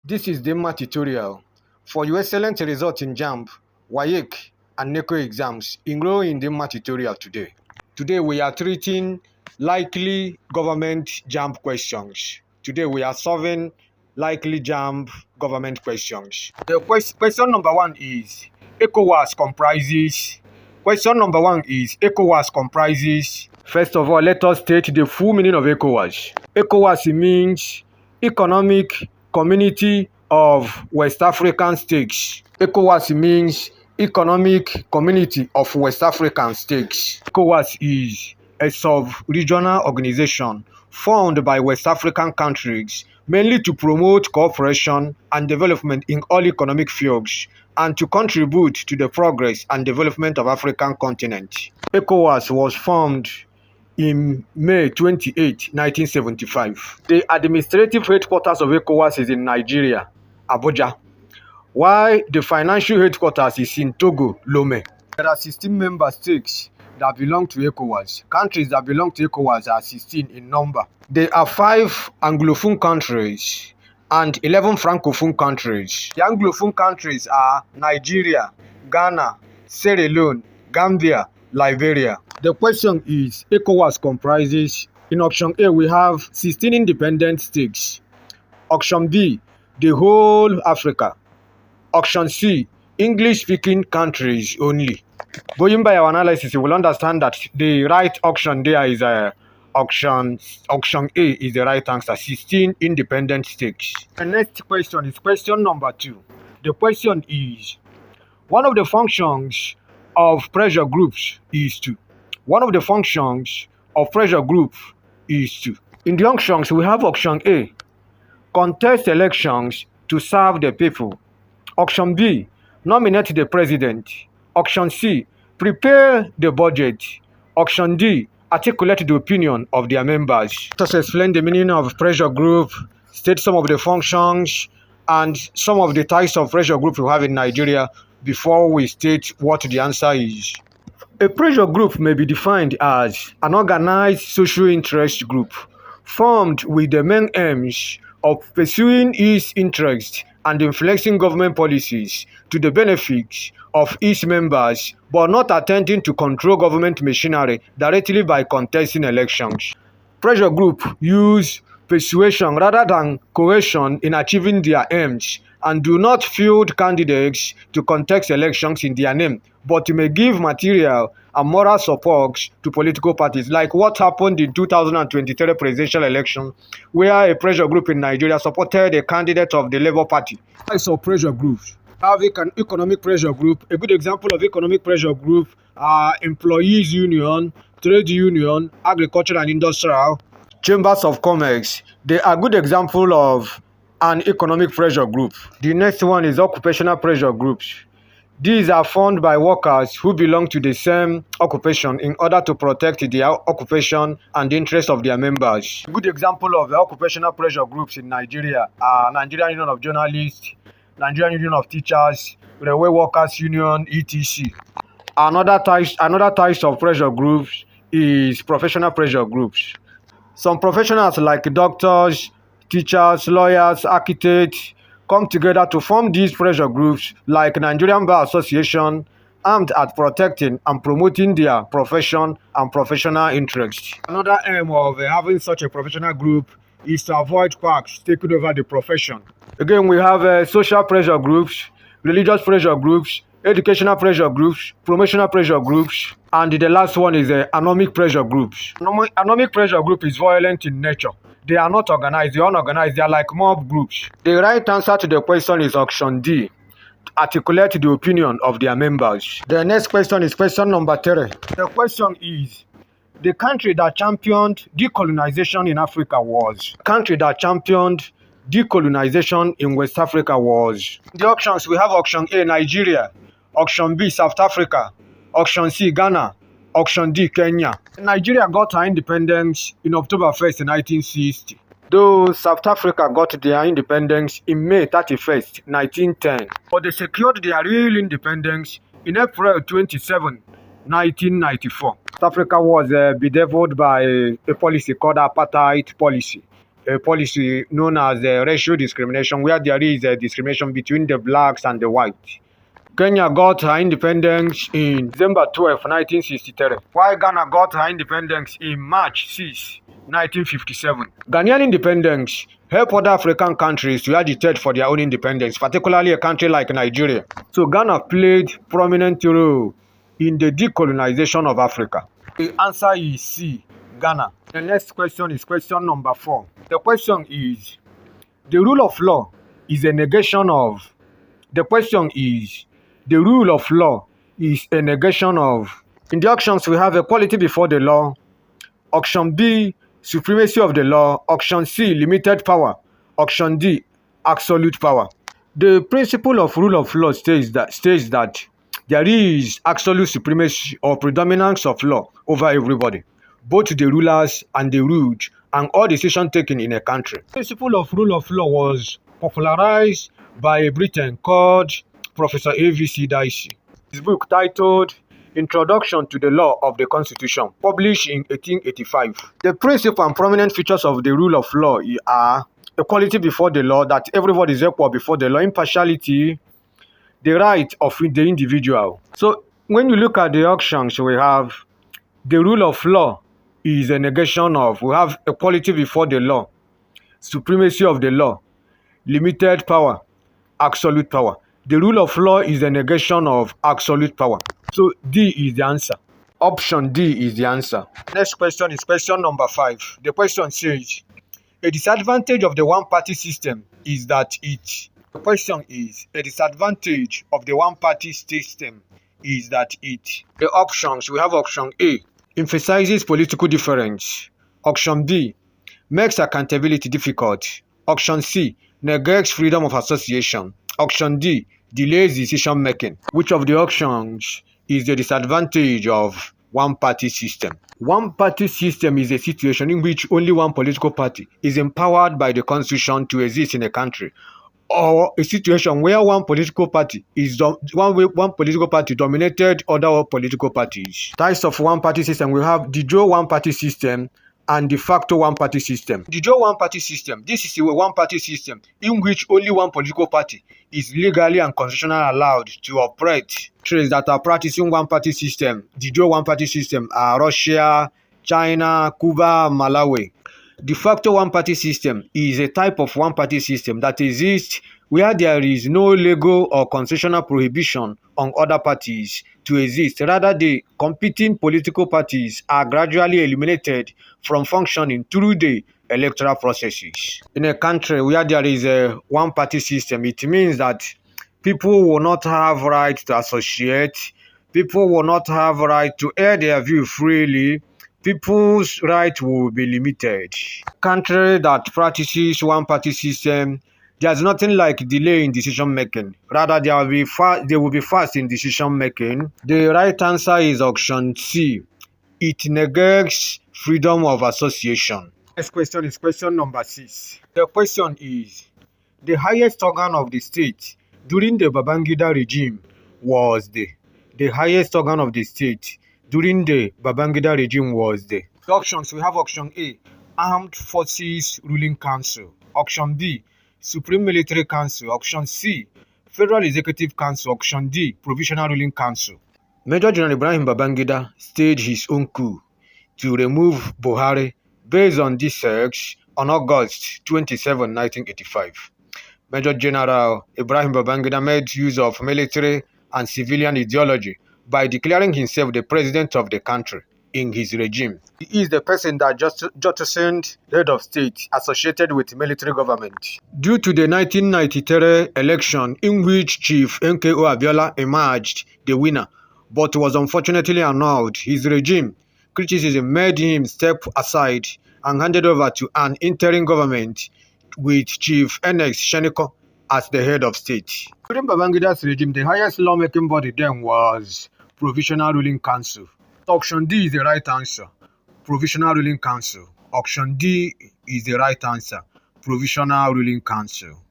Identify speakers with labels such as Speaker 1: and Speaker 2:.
Speaker 1: This is the math tutorial for your excellent result in JAMB, WAEC, and NECO exams. Enroll in the math tutorial today. Today we are treating likely government JAMB questions. Today we are solving likely JAMB government questions. The question number one is ECOWAS comprises. Question number one is ECOWAS comprises. First of all, let us state the full meaning of ECOWAS. ECOWAS means Economic Community of West African States. ECOWAS means Economic Community of West African States. ECOWAS is a sub-regional organization formed by West African countries mainly to promote cooperation and development in all economic fields and to contribute to the progress and development of African continent. ECOWAS was formed in May 28, 1975. The administrative headquarters of ECOWAS is in Nigeria, Abuja, while the financial headquarters is in Togo, Lomé. There are 16 member states that belong to ECOWAS. Countries that belong to ECOWAS are 16 in number. There are 5 Anglophone countries and 11 Francophone countries. The Anglophone countries are Nigeria, Ghana, Sierra Leone, Gambia, Liberia. The question is, ECOWAS comprises, in option A, we have 16 independent states. Option B, the whole Africa. Option C, English-speaking countries only. Going by our analysis, you will understand that the right option there is option A is the right answer, 16 independent states. The next question is question number 2. The question is, one of the functions of pressure groups is to. One of the functions of pressure group is to. In the options, we have option A, contest elections to serve the people. Option B, nominate the president. Option C, prepare the budget. Option D, articulate the opinion of their members. Let us explain the meaning of pressure group, state some of the functions, and some of the types of pressure group we have in Nigeria before we state what the answer is. A pressure group may be defined as an organized social interest group formed with the main aims of pursuing its interests and influencing government policies to the benefit of its members, but not attempting to control government machinery directly by contesting elections. Pressure groups use persuasion rather than coercion in achieving their aims and do not field candidates to contest elections in their name, but may give material and moral support to political parties, like what happened in 2023 presidential election, where a pressure group in Nigeria supported a candidate of the Labour Party. Types of pressure groups. Have an economic pressure group. A good example of economic pressure group are employees union, trade union, agricultural and industrial, chambers of commerce. They are good example of an economic pressure group. The next one is occupational pressure groups. These are formed by workers who belong to the same occupation in order to protect their occupation and the interests of their members. A good example of the occupational pressure groups in Nigeria are Nigerian Union of Journalists, Nigerian Union of Teachers, Railway Workers Union, etc. Another type of pressure groups is professional pressure groups. Some professionals like doctors, teachers, lawyers, architects come together to form these pressure groups like Nigerian Bar Association, aimed at protecting and promoting their profession and professional interests. Another aim of having such a professional group is to avoid quacks taking over the profession. Again, we have social pressure groups, religious pressure groups, educational pressure groups, promotional pressure groups, and the last one is anomic pressure groups. Anomic pressure group is violent in nature. They are not organized, they are unorganized, they are like mob groups. The right answer to the question is option D, articulate the opinion of their members. The next question is question number 3. The question is, the country that championed decolonization in Africa was. Country that championed decolonization in West Africa was. The options, we have option A, Nigeria, option B, South Africa, option C, Ghana, option D, Kenya. Nigeria got her independence in October 1st, 1960. Though South Africa got their independence in May 31st, 1910. But they secured their real independence in April 27, 1994. South Africa was bedeviled by a policy called apartheid policy. a policy known as racial discrimination, where there is a discrimination between the blacks and the whites. Kenya got her independence in December 12, 1963, while Ghana got her independence in March 6, 1957. Ghanaian independence helped other African countries to agitate for their own independence, particularly a country like Nigeria. So Ghana played a prominent role in the decolonization of Africa. The answer is C, Ghana. The next question is question number 4. The question is, the rule of law is a negation of. The question is, the rule of law is a negation of. In the options, we have equality before the law. Option B, supremacy of the law. Option C, limited power. Option D, absolute power. The principle of rule of law states that there is absolute supremacy or predominance of law over everybody, both the rulers and the ruled, and all decisions taken in a country. The principle of rule of law was popularized by a Briton called Professor A.V.C. Dicey. His book titled Introduction to the Law of the Constitution, published in 1885. The principal and prominent features of the rule of law are equality before the law, that everybody is equal before the law, impartiality, the right of the individual. So when you look at the options, we have the rule of law is a negation of. We have equality before the law, supremacy of the law, limited power, absolute power. The rule of law is a negation of absolute power. So D is the answer. Option D is the answer. Next question is question number 5. The question says, a disadvantage of the one-party system is that it. The question is, a disadvantage of the one-party system is that it. The options, we have option A, emphasizes political difference. Option B, makes accountability difficult. Option C, negates freedom of association. Option D, delays decision making. Which of the options is the disadvantage of one-party system? One-party system is a situation in which only one political party is empowered by the constitution to exist in a country, or a situation where one political party dominated other political parties. Types of one-party system, we have de jure one-party system and de facto one-party system. De jure one-party system, this is a one-party system in which only one political party is legally and constitutionally allowed to operate. Countries that are practicing one-party system, de jure one-party system, are Russia, China, Cuba, Malawi. De facto one-party system is a type of one-party system that exists where there is no legal or constitutional prohibition on other parties to exist. Rather, the competing political parties are gradually eliminated from functioning through the electoral processes. In a country where there is a one-party system, it means that people will not have right to associate, people will not have right to air their view freely, people's right will be limited. Country that practices one-party system, there's nothing like delay in decision making. Rather, they will be fast in decision making. The right answer is option C. It negates freedom of association. Next question is question number 6. The question is, the highest organ of the state during the Babangida regime was the highest organ of the state during the Babangida regime was the options. We have option A, Armed Forces Ruling Council. Option B, Supreme Military Council. Option C, Federal Executive Council. Option D, Provisional Ruling Council. Major General Ibrahim Babangida staged his own coup to remove Buhari based on this search on August 27, 1985. Major General Ibrahim Babangida made use of military and civilian ideology by declaring himself the president of the country in his regime. He is the person that jettisoned head of state associated with military government. Due to the 1993 election in which Chief Nko Abiola emerged the winner, but was unfortunately annulled, his regime criticism made him step aside and handed over to an interim government with Chief Ernest Sheniko as the head of state. During Babangida's regime, the highest lawmaking body then was Provisional Ruling Council. Option D is the right answer. Provisional Ruling Council. Option D is the right answer. Provisional Ruling Council.